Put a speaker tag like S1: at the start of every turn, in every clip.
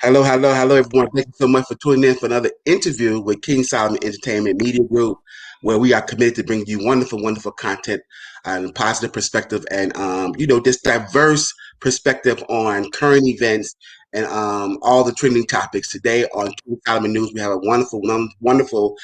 S1: Hello, hello, hello, everyone. Thank you so much for tuning in for another interview with King Solomon Entertainment Media Group, where we are committed to bringing you wonderful, wonderful content and positive perspective and, this diverse perspective on current events and all the trending topics. Today on King Solomon News, we have a wonderful, wonderful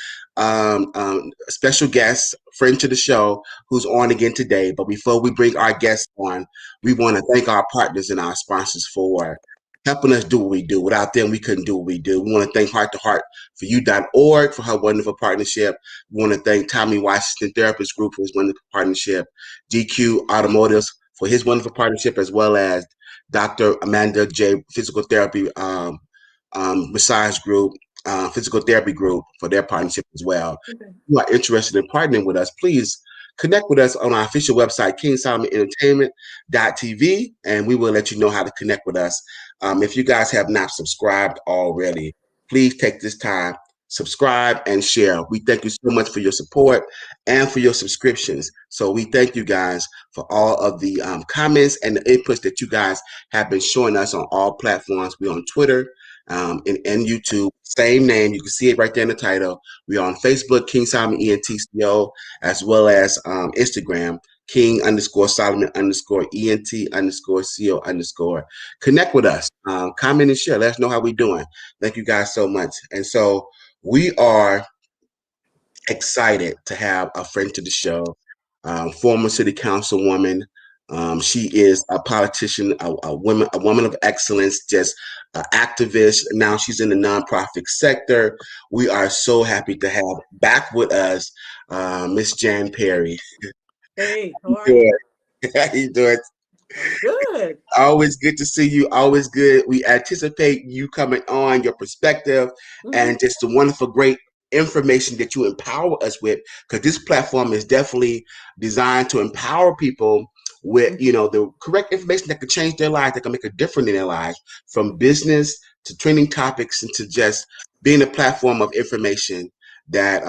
S1: special guest, friend to the show, who's on again today. But before we bring our guests on, we want to thank our partners and our sponsors for helping us do what we do. Without them, we couldn't do what we do. We want to thank Heart to Heart for You.org for her wonderful partnership. We want to thank Tommy Washington Therapist Group for his wonderful partnership, GQ Automotives for his wonderful partnership, as well as Dr. Amanda J. Physical Therapy Massage Group, Physical Therapy Group for their partnership as well. If you are interested in partnering with us, please connect with us on our official website, KingSolomonEntertainment.tv, and we will let you know how to connect with us. If you guys have not subscribed already, please take this time, subscribe and share. We thank you so much for your support and for your subscriptions. So we thank you guys for all of the comments and the inputs that you guys have been showing us on all platforms. We're on Twitter and YouTube, same name. You can see it right there in the title. We're on Facebook, King Solomon ENTCO, as well as Instagram, King _Solomon _ENT _CO _. Connect with us, comment and share. Let us know how we're doing. Thank you guys so much. And so we are excited to have a friend to the show, former city councilwoman. She is a politician, a woman of excellence, just an activist. Now she's in the nonprofit sector. We are so happy to have back with us Miss Jan Perry.
S2: Hey, how are you?
S1: How you doing?
S2: Good.
S1: Always good to see you. Always good. We anticipate you coming on, your perspective, and just the wonderful, great information that you empower us with. Because this platform is definitely designed to empower people with, the correct information that could change their lives, that can make a difference in their lives, from business to trending topics and to just being a platform of information that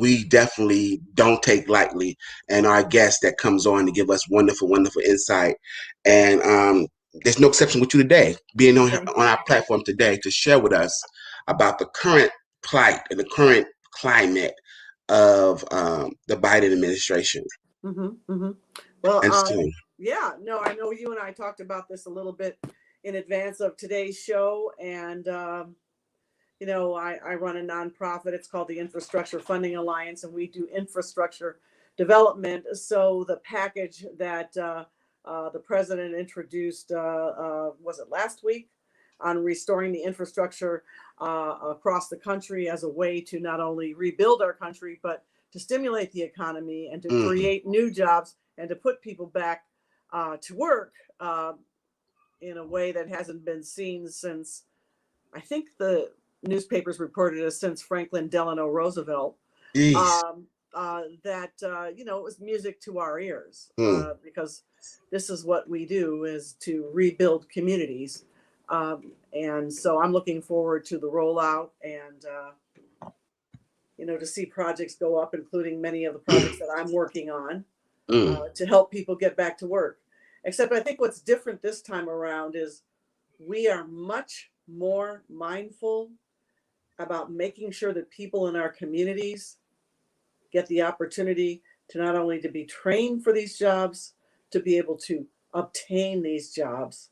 S1: we definitely don't take lightly. And our guest that comes on to give us wonderful, wonderful insight. And there's no exception with you today, being on our platform today to share with us about the current plight and the current climate of the Biden administration.
S2: Well,
S1: And so,
S2: no, I know you and I talked about this a little bit in advance of today's show. And, I run a nonprofit. It's called the Infrastructure Funding Alliance, and we do infrastructure development. So the package that the president introduced, was it last week, on restoring the infrastructure across the country as a way to not only rebuild our country, but to stimulate the economy and to create new jobs and to put people back to work in a way that hasn't been seen since, I think the newspapers reported it since Franklin Delano Roosevelt. It was music to our ears because this is what we do, is to rebuild communities. And so I'm looking forward to the rollout and, to see projects go up, including many of the projects that I'm working on to help people get back to work. Except I think what's different this time around is we are much more mindful about making sure that people in our communities get the opportunity to not only to be trained for these jobs, to be able to obtain these jobs,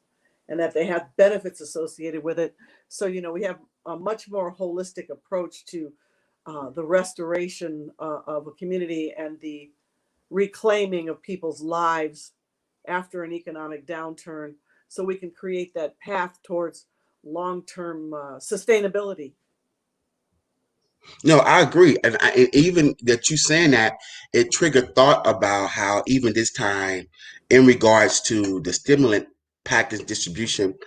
S2: and that they have benefits associated with it. So, we have a much more holistic approach to the restoration of a community and the reclaiming of people's lives after an economic downturn, so we can create that path towards long-term sustainability.
S1: No, I agree. And even that you saying that, it triggered thought about how even this time, in regards to the stimulant package distribution,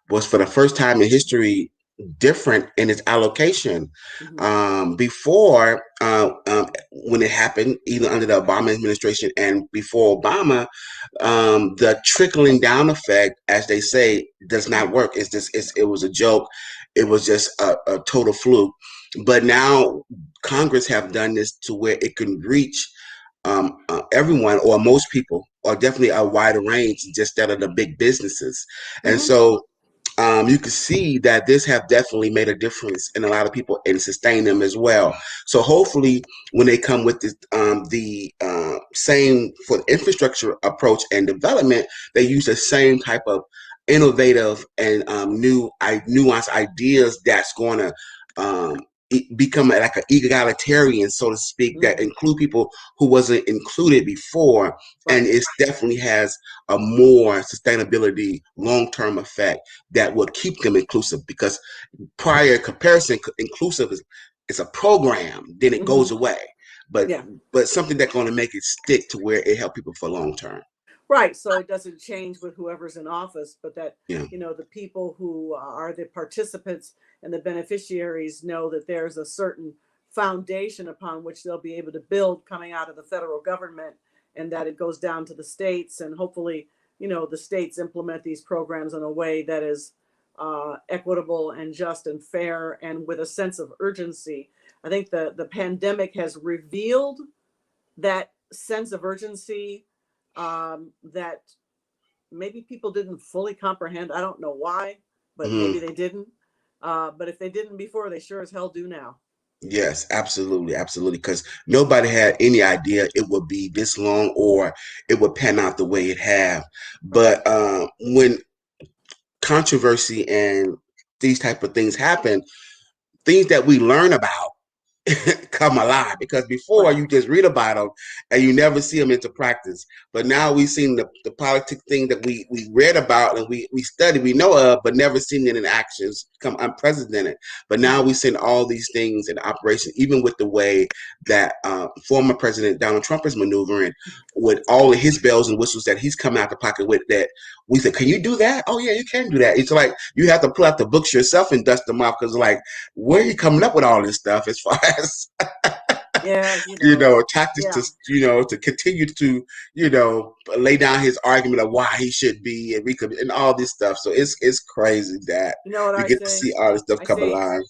S1: was for the first time in history different in its allocation. Before, when it happened, either under the Obama administration and before Obama, the trickling down effect, as they say, does not work. It was a joke. It was just a total fluke. But now Congress have done this to where it can reach everyone or most people, or definitely a wider range, just that of the big businesses. And so you can see that this have definitely made a difference in a lot of people and sustain them as well. So hopefully, when they come with the same for the infrastructure approach and development, they use the same type of innovative and nuanced ideas that's going to um, become like an egalitarian, so to speak, that
S2: Mm-hmm.
S1: include people who wasn't included before, and
S2: Right.
S1: it definitely has a more sustainability long-term effect that will keep them inclusive, because prior comparison inclusive is a program, then it
S2: Mm-hmm.
S1: goes away, but
S2: Yeah.
S1: something that's going to make it stick to where it help people for long term.
S2: Right. So it doesn't change with whoever's in office, but that,
S1: Yeah.
S2: the people who are the participants and the beneficiaries know that there's a certain foundation upon which they'll be able to build coming out of the federal government, and that it goes down to the states. And hopefully, the states implement these programs in a way that is equitable and just and fair and with a sense of urgency. I think the pandemic has revealed that sense of urgency, that maybe people didn't fully comprehend. I don't know why, but maybe
S1: Hmm.
S2: they didn't. But if they didn't before, they sure as hell do now.
S1: Yes, absolutely, absolutely. Because nobody had any idea it would be this long or it would pan out the way it have.
S2: Right.
S1: But when controversy and these type of things happen, things that we learn about come alive, because before
S2: Right.
S1: you just read about them and you never see them into practice. But now we've seen the politic thing that we read about and we study, we know of, but never seen it in actions come unprecedented. But now
S2: Mm-hmm.
S1: we've seen all these things in operation, even with the way that former President Donald Trump is maneuvering with all of his bells and whistles that he's come out the pocket with, that we said, can you do that? Oh yeah, you can do that. It's like you have to pull out the books yourself and dust them off, because like, where are you coming up with all this stuff as far as
S2: Yeah.
S1: tactics to
S2: Yeah.
S1: to continue to lay down his argument of why he should be and and all this stuff. So it's crazy that
S2: You know what
S1: you
S2: I
S1: get to
S2: say?
S1: see all this stuff
S2: I
S1: come
S2: say,
S1: alive.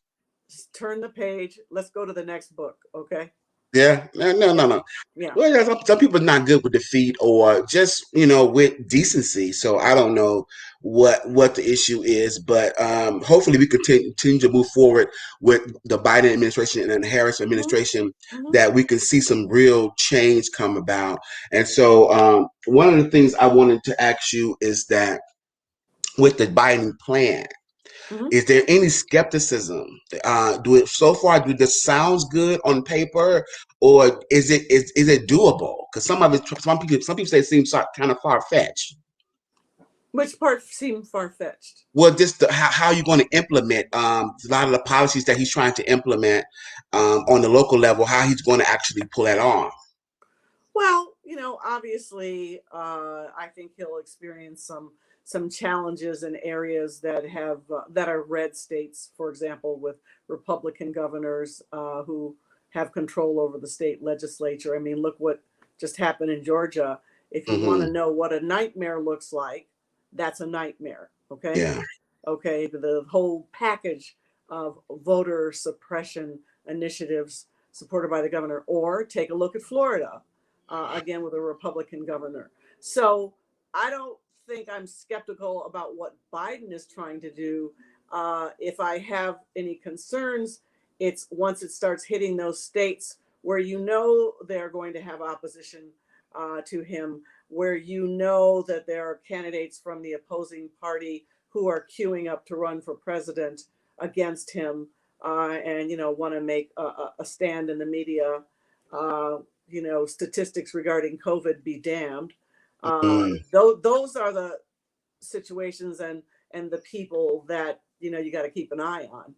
S2: just turn the page. Let's go to the next book. Okay.
S1: Yeah, no,
S2: Yeah.
S1: no.
S2: Yeah.
S1: Well, yeah, some people are not good with defeat or just with decency. So I don't know what the issue is, but hopefully we continue to move forward with the Biden administration and the Harris
S2: Mm-hmm.
S1: administration,
S2: Mm-hmm.
S1: that we can see some real change come about. And so one of the things I wanted to ask you is that with the Biden plan,
S2: Mm-hmm.
S1: is there any skepticism? Do it so far? Do this sounds good on paper, or is it doable? Because some people say it seems kind of far fetched.
S2: Which part seemed far fetched?
S1: Well, just how you're going to implement a lot of the policies that he's trying to implement on the local level. How he's going to actually pull that off.
S2: Well, obviously, I think he'll experience some challenges in areas that are red states. For example, with Republican governors who have control over the state legislature. I mean, look what just happened in Georgia. If you want to
S1: Hmm.
S2: know what a nightmare looks like, that's a nightmare. Okay,
S1: Yeah.
S2: okay. The whole package of voter suppression initiatives supported by the governor. Or take a look at Florida, again with a Republican governor. So I don't think I'm skeptical about what Biden is trying to do. If I have any concerns, it's once it starts hitting those states where they're going to have opposition to him, where that there are candidates from the opposing party who are queuing up to run for president against him, and want to make a stand in the media. Uh, Statistics regarding COVID be damned.
S1: Mm.
S2: Those are the situations and the people that you got to keep an eye on.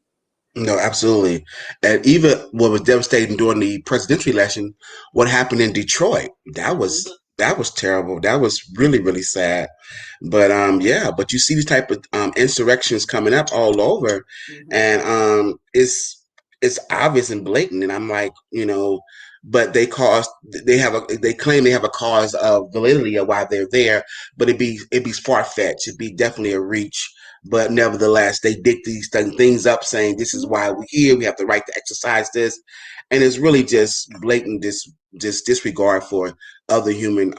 S1: No, absolutely. And even what was devastating during the presidential election, what happened in Detroit,
S2: Mm-hmm.
S1: that was terrible. That was really, really sad. But yeah, but you see these type of insurrections coming up all over,
S2: Mm-hmm.
S1: and it's obvious and blatant. And I'm like, but they claim they have a cause of validity of why they're there, but it'd be far fetched. It'd be definitely a reach. But nevertheless, they dig these things up, saying this is
S2: Mm-hmm.
S1: why we're here. We have the right to exercise this, and it's really just blatant, just disregard for other human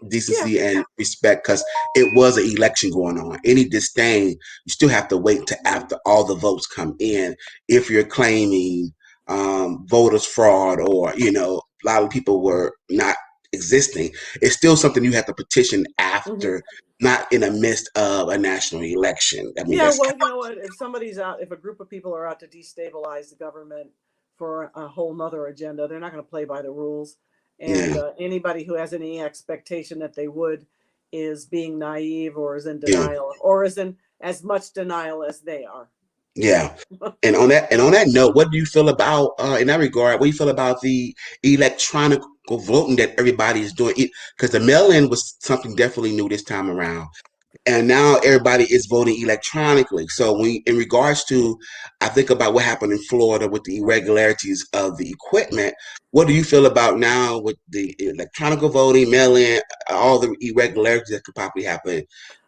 S2: Yeah.
S1: decency and respect, because it was an election going on. Any disdain, you still have to wait to after all the votes come in if you're claiming voters fraud, or a lot of people were not existing. It's still something you have to petition
S2: Hmm.
S1: after, not in the midst of a national election. I mean,
S2: Yeah,
S1: that's
S2: well, you know what? If somebody's out, if a group of people are out to destabilize the government for a whole nother agenda, they're not going to play by the rules. And
S1: yeah,
S2: anybody who has any expectation that they would is being naive, or is in
S1: yeah,
S2: denial, or is in as much denial as they are.
S1: yeah. And on that note, what do you feel about in that regard? What do you feel about the electronic voting that everybody is doing? Because the mail-in was something definitely new this time around, and now everybody is voting electronically. So when in regards to, I think about what happened in Florida with the irregularities of the equipment. What do you feel about now with the electronic voting, mail-in, all the irregularities that could possibly happen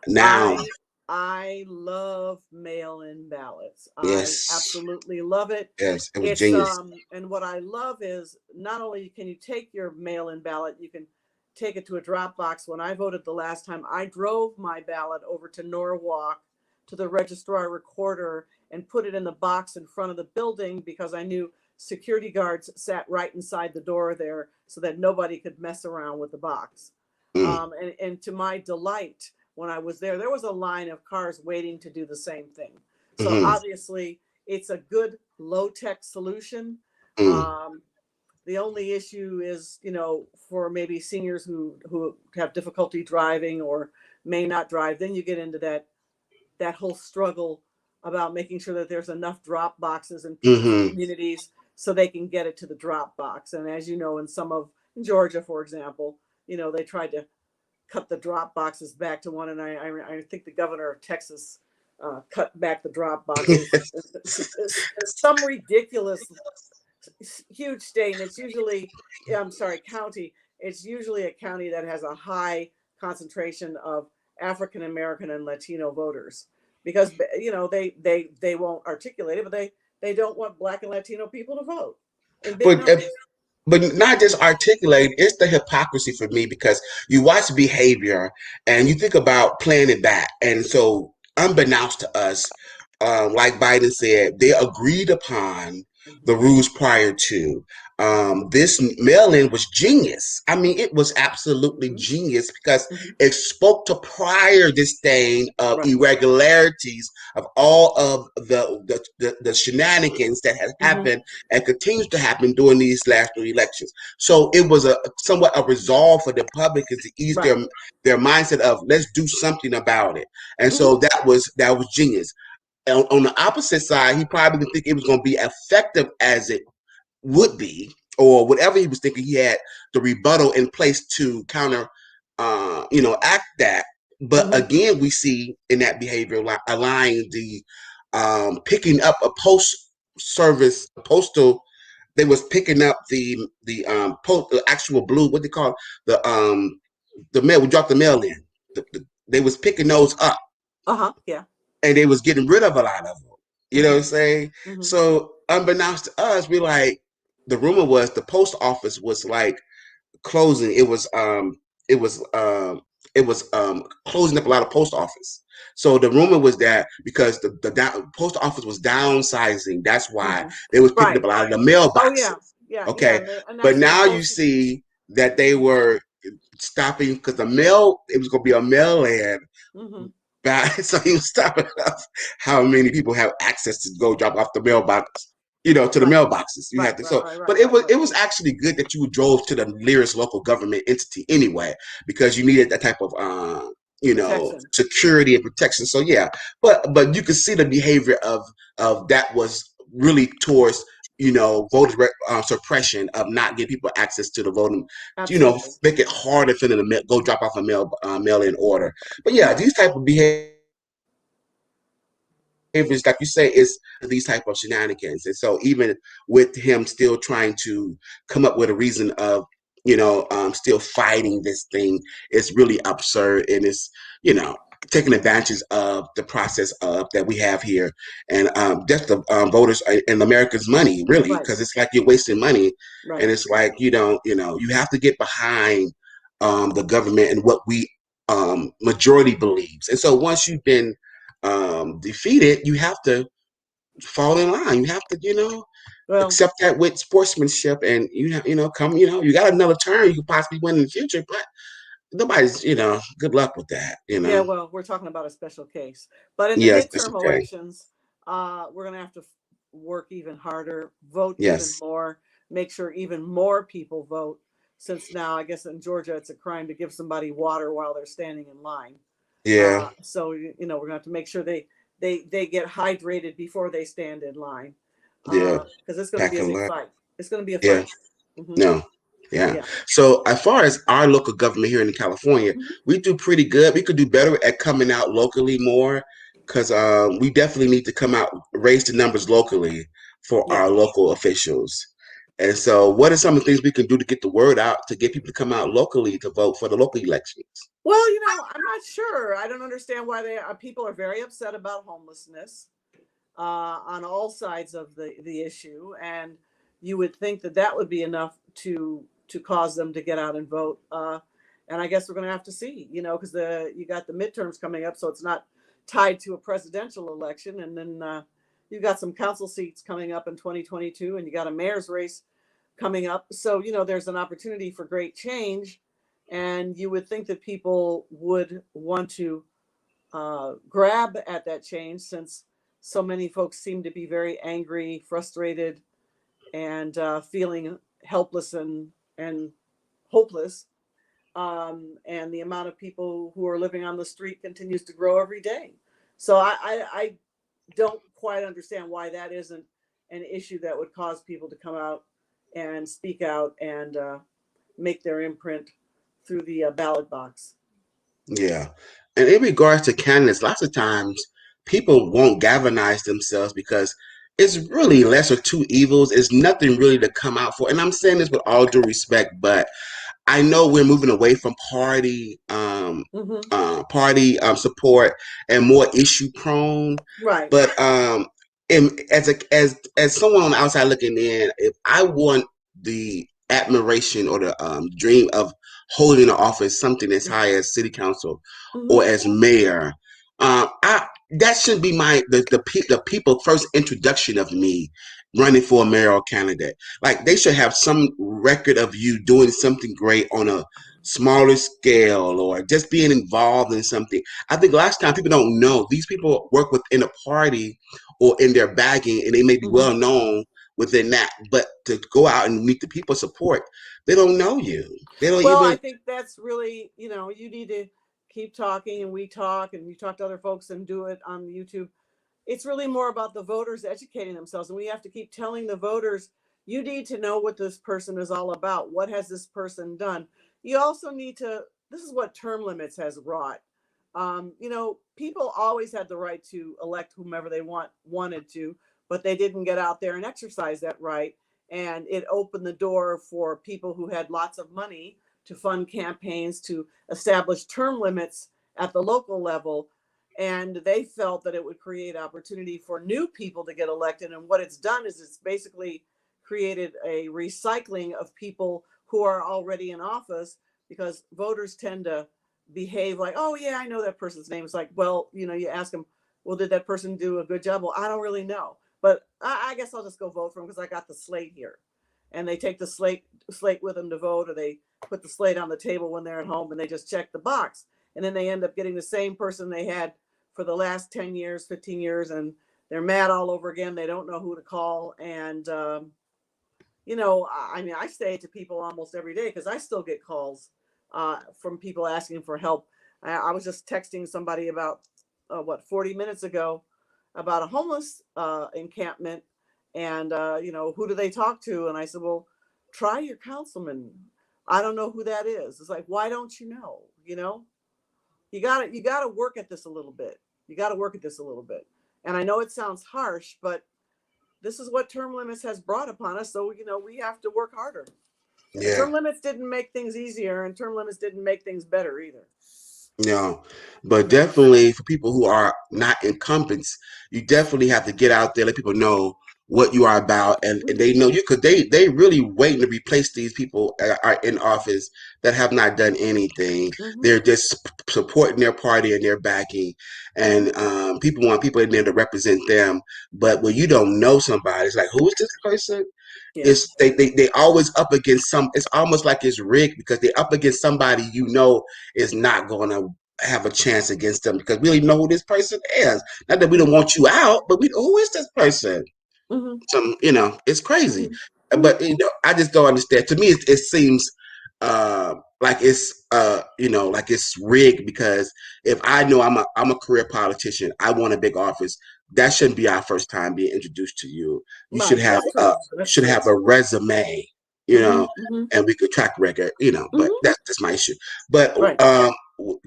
S1: now?
S2: I I love mail-in ballots. I
S1: Yes,
S2: absolutely love it.
S1: yes, it was
S2: It's
S1: genius.
S2: and what I love is not only can you take your mail-in ballot, you can take it to a drop box. When I voted the last time, I drove my ballot over to Norwalk to the registrar recorder and put it in the box in front of the building, because I knew security guards sat right inside the door there so that nobody could mess around with the box.
S1: Mm,
S2: And to my delight, when I was there, there was a line of cars waiting to do the same thing. So
S1: hmm
S2: obviously, it's a good low tech solution.
S1: mm,
S2: Um, the only issue is, for maybe seniors who have difficulty driving or may not drive, then you get into that whole struggle about making sure that there's enough drop boxes in people's
S1: hmm
S2: communities so they can get it to the drop box. And as you know, in Georgia, for example, they tried to cut the drop boxes back to one, and I think the governor of Texas cut back the drop boxes. It's some ridiculous, huge state, and it's usually, I'm sorry, county. It's usually a county that has a high concentration of African American and Latino voters, because they won't articulate it, but they don't want Black and Latino people to vote in big
S1: But
S2: numbers.
S1: but not just articulate, it's the hypocrisy for me, because you watch behavior and you think about playing it back. And so, unbeknownst to us, like Biden said, they agreed upon the
S2: Mm-hmm.
S1: rules prior to. This mail in was genius. I mean, it was absolutely
S2: Mm-hmm.
S1: genius, because
S2: Mm-hmm.
S1: it spoke to prior disdain of
S2: Right.
S1: irregularities of all of the shenanigans that had
S2: Mm-hmm.
S1: happened and continues to happen during these last three elections. So it was a somewhat a resolve for the Republicans to ease
S2: Right.
S1: their mindset of, let's do something about it. And
S2: Mm-hmm.
S1: so that was genius. And on the opposite side, he probably didn't think it was going to be effective as it would be, or whatever he was thinking. He had the rebuttal in place to counter, act that. But
S2: Mm-hmm.
S1: again, we see in that behavior aligning the picking up a post service postal. They was picking up the actual blue, what they call the mail. We dropped the mail in. They was picking those up,
S2: Uh-huh. Yeah.
S1: and they was getting rid of a lot of them. You know what
S2: Mm-hmm.
S1: I'm saying?
S2: Mm-hmm.
S1: So unbeknownst to us, we like, the rumor was the post office was like closing. It was closing up a lot of post office. So the rumor was that because the post office was downsizing, that's why
S2: Mm-hmm.
S1: they was picking up
S2: Right.
S1: a lot of the
S2: Oh yeah.
S1: mailboxes.
S2: Yeah. Yeah.
S1: Okay,
S2: And
S1: but
S2: that's when
S1: now you
S2: post.
S1: see that they
S2: Mm-hmm.
S1: were stopping, because the mail, it was going to be a mail in.
S2: Mm-hmm.
S1: So he was stopping us how many people have access to go drop off the mailbox, to the
S2: Right.
S1: mailboxes. You
S2: Right.
S1: have to.
S2: Right.
S1: So,
S2: Right.
S1: but
S2: Right.
S1: it
S2: Right.
S1: was
S2: Right.
S1: it was actually good that you drove to the nearest local government entity anyway, because you needed that type of
S2: Protection.
S1: security and protection. So yeah, but you could see the behavior of that was really towards voter suppression, of not giving people access to the voting,
S2: Absolutely.
S1: make it harder for them to go drop off a mail in order. But yeah,
S2: Yeah.
S1: these type of behaviors, like you say, is these type of shenanigans. And so even with him still trying to come up with a reason of, still fighting this thing, it's really absurd, and it's, you know, taking advantage of the process of that we have here, and just the voters and America's money, really,
S2: Right.
S1: because it's like you're wasting money,
S2: Right.
S1: and it's like you don't, you have to get behind. the government and what we majority believes. And so once you've been defeated, you have to fall in line. You have to,
S2: Well,
S1: accept that with sportsmanship, and come. You got another turn. You could possibly win in the future, but nobody's, good luck with that.
S2: yeah, well, we're talking about a special case. But in the
S1: Yes, it's
S2: midterm
S1: okay.
S2: elections, we're going to have to work even harder, vote even
S1: Yes,
S2: more, make sure even more people vote. Since now, I guess in Georgia, it's a crime to give somebody water while they're standing in line.
S1: yeah,
S2: So we're going to have to make sure they get hydrated before they stand in line,
S1: yeah.
S2: because it's going to
S1: Pack
S2: be a
S1: a
S2: big
S1: lot.
S2: fight. It's going to be a
S1: Yeah.
S2: fight. Hmm.
S1: No. Yeah.
S2: Yeah.
S1: So as far as our local government here in California,
S2: Hmm.
S1: we do pretty good. We could do better at coming out locally more, because we definitely need to come out, raise the numbers locally for
S2: Yeah.
S1: our local officials. And so, what are some of the things we can do to get the word out to get people to come out locally to vote for the local elections?
S2: Well, I'm not sure. I don't understand why people are very upset about homelessness on all sides of the issue, and you would think that that would be enough to cause them to get out and vote. And I guess we're going to have to see, because you got the midterms coming up, so it's not tied to a presidential election, and then you got some council seats coming up in 2022, and you got a mayor's race coming up. So, there's an opportunity for great change. And you would think that people would want to grab at that change, since so many folks seem to be very angry, frustrated, and feeling helpless and hopeless. And the amount of people who are living on the street continues to grow every day. So I don't quite understand why that isn't an issue that would cause people to come out and speak out and make their imprint through the ballot box.
S1: Yeah. And in regards to candidates, lots of times people won't galvanize themselves because it's really lesser two evils. It's nothing really to come out for. And I'm saying this with all due respect, but I know we're moving away from
S2: Hmm.
S1: party support and more issue prone.
S2: Right.
S1: But as someone on the outside looking in, if I want the admiration or the dream of holding an office, something as high as city council
S2: Hmm.
S1: or as mayor, I that should be the people first introduction of me running for a mayoral candidate. Like they should have some record of you doing something great on a smaller scale or just being involved in something. I think last time people don't know these people work within a party or in their bagging, and they may be
S2: Hmm.
S1: well known within that. But to go out and meet the people support, they don't know you. They don't
S2: Well, I
S1: even.
S2: think that's really, you need to keep talking, and we talk, and you talk to other folks and do it on YouTube. It's really more about the voters educating themselves, and we have to keep telling the voters, you need to know what this person is all about. What has this person done? You also need to, this is what term limits has wrought. People always had the right to elect whomever they wanted to, but they didn't get out there and exercise that right. And it opened the door for people who had lots of money to fund campaigns, to establish term limits at the local level. And they felt that it would create opportunity for new people to get elected. And what it's done is it's basically created a recycling of people who are already in office, because voters tend to behave like, oh yeah, I know that person's name. It's like, well, you ask them, well, did that person do a good job? Well, I don't really know, but I guess I'll just go vote for him because I got the slate here. And they take the slate with them to vote, or they put the slate on the table when they're at home and they just check the box. And then they end up getting the same person they had for the last 10 years, 15 years, and they're mad all over again. They don't know who to call. And I mean, I say it to people almost every day because I still get calls from people asking for help. I was just texting somebody about 40 minutes ago about a homeless encampment, and who do they talk to? And I said, well, try your councilman. I don't know who that is. It's like, why don't you know? You got to work at this a little bit. You got to work at this a little bit. And I know it sounds harsh, but this is what term limits has brought upon us. So, we have to work harder.
S1: Yeah.
S2: Term limits didn't make things easier, and term limits didn't make things better either.
S1: No, but definitely for people who are not incumbents, you definitely have to get out there, let people know what you are about, and
S2: Mm-hmm.
S1: they know you because they really waiting to replace these people that are in office that have not done anything.
S2: Mm-hmm.
S1: They're just supporting their party and their backing,
S2: Mm-hmm.
S1: and people want people in there to represent them. But when you don't know somebody, it's like, who is this person?
S2: Yeah.
S1: It's they always up against some. It's almost like it's rigged because they're up against somebody is not going to have a chance against them because we don't even know who this person is. Not that we don't
S2: Mm-hmm.
S1: want you out, but who is this person?
S2: Mm-hmm.
S1: Some it's crazy.
S2: Mm-hmm.
S1: But I just don't understand. To me, it seems like it's like it's rigged because if I know I'm a career politician, I want a big office. That shouldn't be our first time being introduced to you. You should
S2: Right.
S1: have
S2: That's true. That's
S1: should
S2: true.
S1: have a resume,
S2: Mm-hmm. Mm-hmm.
S1: and we could track record, but
S2: Mm-hmm.
S1: that's my issue. But
S2: Right.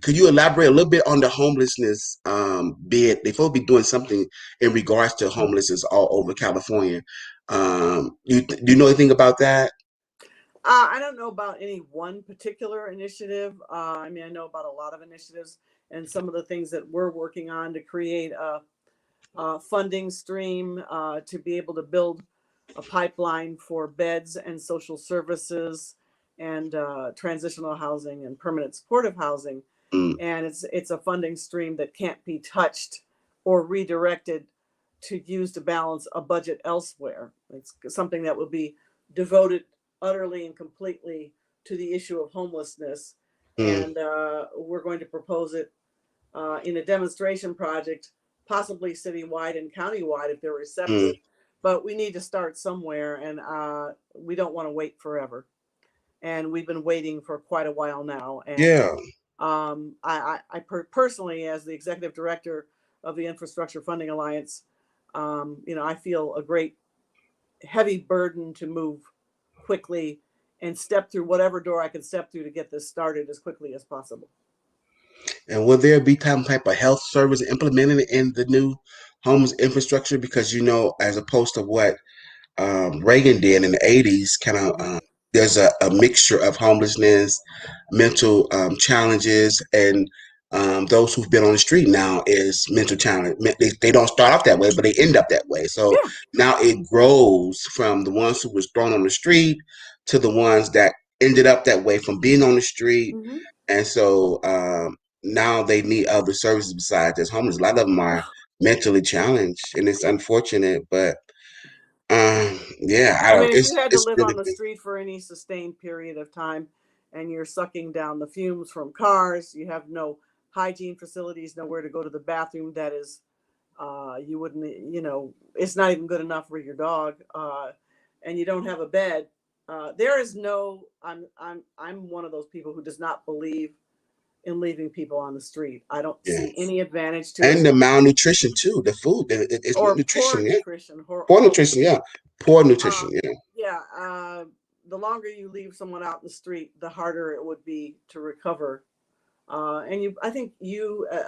S1: could you elaborate a little bit on the homelessness bid? They're supposed to be doing something in regards to homelessness all over California. Do you know anything about that?
S2: I don't know about any one particular initiative. I mean, I know about a lot of initiatives and some of the things that we're working on to create a funding stream to be able to build a pipeline for beds and social services and transitional housing and permanent supportive housing.
S1: Mm,
S2: And it's a funding stream that can't be touched or redirected to use to balance a budget elsewhere. It's something that will be devoted utterly and completely to the issue of homelessness.
S1: mm,
S2: And we're going to propose it in a demonstration project, possibly citywide and countywide if they're
S1: mm.
S2: receptive. But we need to start somewhere, and we don't want to wait forever. And we've been waiting for quite a while now. And
S1: Yeah.
S2: personally, as the executive director of the Infrastructure Funding Alliance, I feel a great heavy burden to move quickly and step through whatever door I can step through to get this started as quickly as possible.
S1: And will there be some type of health service implemented in the new homeless infrastructure? Because as opposed to what Reagan did in the 80s, kind of
S2: Mm-hmm.
S1: there's a mixture of homelessness, mental challenges, and those who've been on the street now is mental challenge. They don't start off that way, but they end up that way. So
S2: Yeah.
S1: now it grows from the ones who was thrown on the street to the ones that ended up that way from being on the street.
S2: Mm-hmm.
S1: And so now they need other services besides just homeless. A lot of them are mentally challenged, and it's unfortunate, but yeah, I
S2: I
S1: don't.
S2: mean, if you had to
S1: It's
S2: live
S1: really
S2: on the street for any sustained period of time and you're sucking down the fumes from cars, you have no hygiene facilities, nowhere to go to the bathroom that is, you wouldn't, it's not even good enough for your dog, and you don't have a bed. There is no, I'm one of those people who does not believe in leaving people on the street. I don't
S1: yeah,
S2: see any advantage to
S1: and
S2: it
S1: the malnutrition too. The food, it's
S2: or poor
S1: nutrition. Yeah,
S2: nutrition,
S1: poor
S2: horrible.
S1: nutrition. Yeah, poor
S2: Uh,
S1: nutrition. Yeah.
S2: yeah, the longer you leave someone out in the street, the harder it would be to recover. I think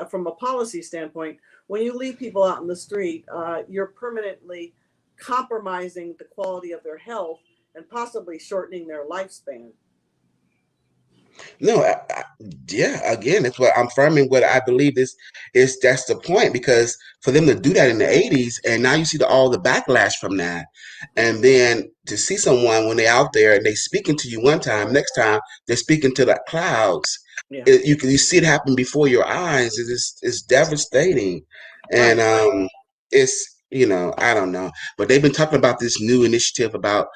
S2: from a policy standpoint, when you leave people out in the street, you're permanently compromising the quality of their health and possibly shortening their lifespan.
S1: No, yeah. Again, that's what I'm firming. What I believe is that's the point because for them to do that in the '80s, and now you see all the backlash from that, and then to see someone when they're out there and they speaking to you one time, next time they're speaking to the clouds.
S2: Yeah,
S1: You see it happen before your eyes. It's devastating, and
S2: right.
S1: it's I don't know, but they've been talking about this new initiative about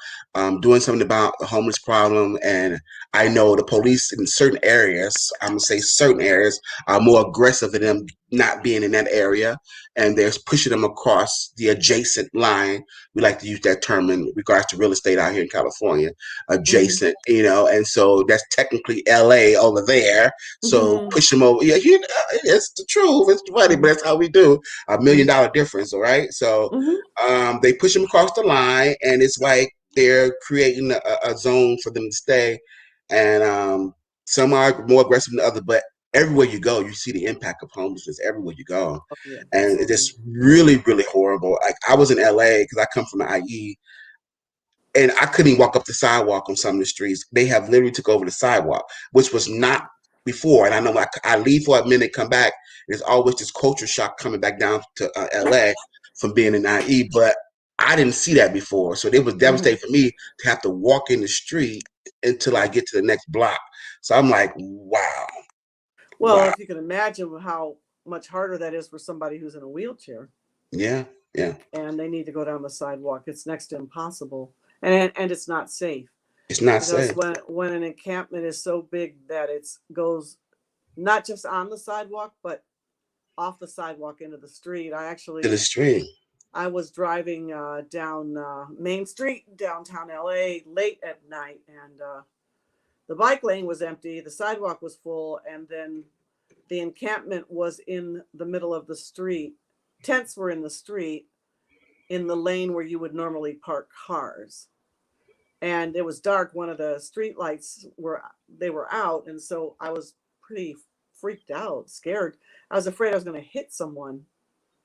S1: doing something about the homeless problem, and I know the police in certain areas, I'm gonna say certain areas, are more aggressive than them not being in that area, and they're pushing them across the adjacent line. We like to use that term in regards to real estate out here in California,
S2: Mm-hmm.
S1: adjacent, and so that's technically LA over there. So
S2: Mm-hmm.
S1: push them over. Yeah, it's the truth. It's funny, but that's how we do. $1 million difference, all right? So
S2: Mm-hmm.
S1: they push them across the line, and it's like they're creating a zone for them to stay and some are more aggressive than others. But everywhere you go, you see the impact of homelessness everywhere you go,
S2: Oh, yeah,
S1: and it's
S2: absolutely.
S1: just really, really horrible. Like I was in LA because I come from the IE, and I couldn't even walk up the sidewalk on some of the streets. They have literally took over the sidewalk, which was not before. And I know I leave for a minute, come back. There's always this culture shock coming back down to LA from being in IE, but I didn't see that before. So it was
S2: Hmm.
S1: devastating for me to have to walk in the street until I
S2: Yeah.
S1: get to the next block. So I'm like, wow,
S2: Well,
S1: wow.
S2: if you can imagine how much harder that is for somebody who's in a wheelchair
S1: Yeah, yeah.
S2: and they need to go down the sidewalk, it's next to impossible, and it's not safe
S1: It's not
S2: because
S1: safe.
S2: when an encampment is so big that it goes not just on the sidewalk but off the sidewalk into the street.
S1: To the street.
S2: I was driving down Main Street, downtown LA, late at night, and the bike lane was empty, the sidewalk was full, and then the encampment was in the middle of the street. Tents were in the street, in the lane where you would normally park cars. And it was dark. One of the street lights were out, and so I was pretty freaked out, scared. I was afraid I was going to hit someone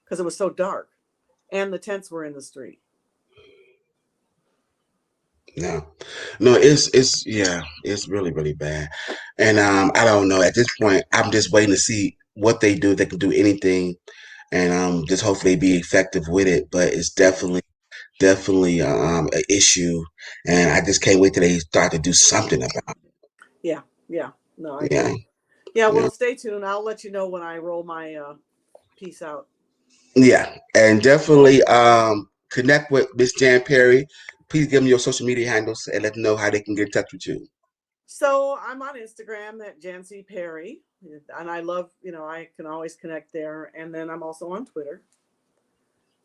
S2: because it was so dark, and the tents were in the street.
S1: No, no, it's yeah, it's really really bad, and I don't know. At this point, I'm just waiting to see what they do. If they can do anything, and just hopefully be effective with it. But it's
S2: Yeah,
S1: definitely an issue, and I just can't wait till they start to do something about
S2: yeah, yeah. No, I
S1: it. Yeah,
S2: agree. Yeah,
S1: yeah,
S2: well, stay tuned. I'll let you know when I roll my piece out.
S1: yeah, and definitely connect with Miss Jan Perry. Please give them your social media handles and let them know how they can get in touch with you.
S2: So I'm on Instagram at Jancy Perry, and I love, I can always connect there. And then I'm also on Twitter.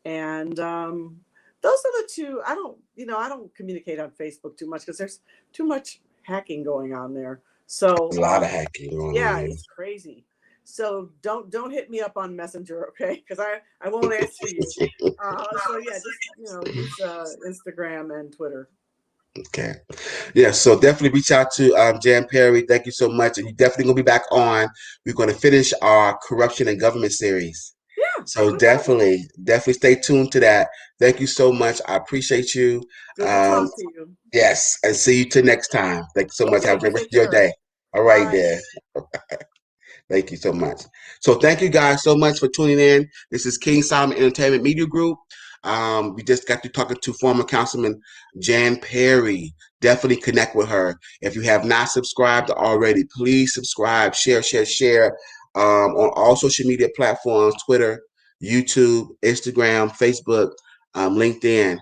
S2: And those are the two. I don't communicate on Facebook too much because there's too much hacking going on there. So
S1: A lot of hacking going on
S2: yeah,
S1: there.
S2: it's crazy. So don't hit me up on Messenger, okay? Because I won't answer you. So yeah, just use Instagram and Twitter.
S1: Okay. Yeah, so definitely reach out to Jan Perry. Thank you so much. And you definitely gonna be back on. We're gonna finish our corruption and government series.
S2: Yeah,
S1: So
S2: no problem.
S1: definitely stay tuned to that. Thank you so much. I appreciate you.
S2: Good to
S1: Um,
S2: talk to you.
S1: yes, and see you till next time. Thank you so much.
S2: Okay,
S1: Have a
S2: you
S1: great rest
S2: take
S1: of your
S2: care.
S1: day. All right,
S2: Bye.
S1: there. Thank you so much. So thank you guys so much for tuning in. This is King Solomon Entertainment Media Group. We just got to talking to former Councilman Jan Perry. Definitely connect with her. If you have not subscribed already, please subscribe, share on all social media platforms, Twitter, YouTube, Instagram, Facebook, LinkedIn.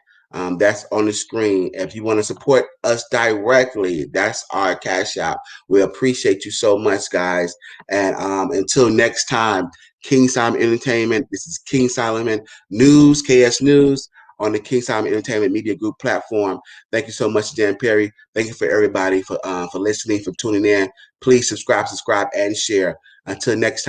S1: That's on the screen. If you want to support us directly, that's our cash out. We appreciate you so much, guys. And until next time, King Solomon Entertainment. This is King Solomon News, KS News, on the King Solomon Entertainment Media Group platform. Thank you so much, Jan Perry. Thank you for everybody for listening, for tuning in. Please subscribe, and share. Until next time.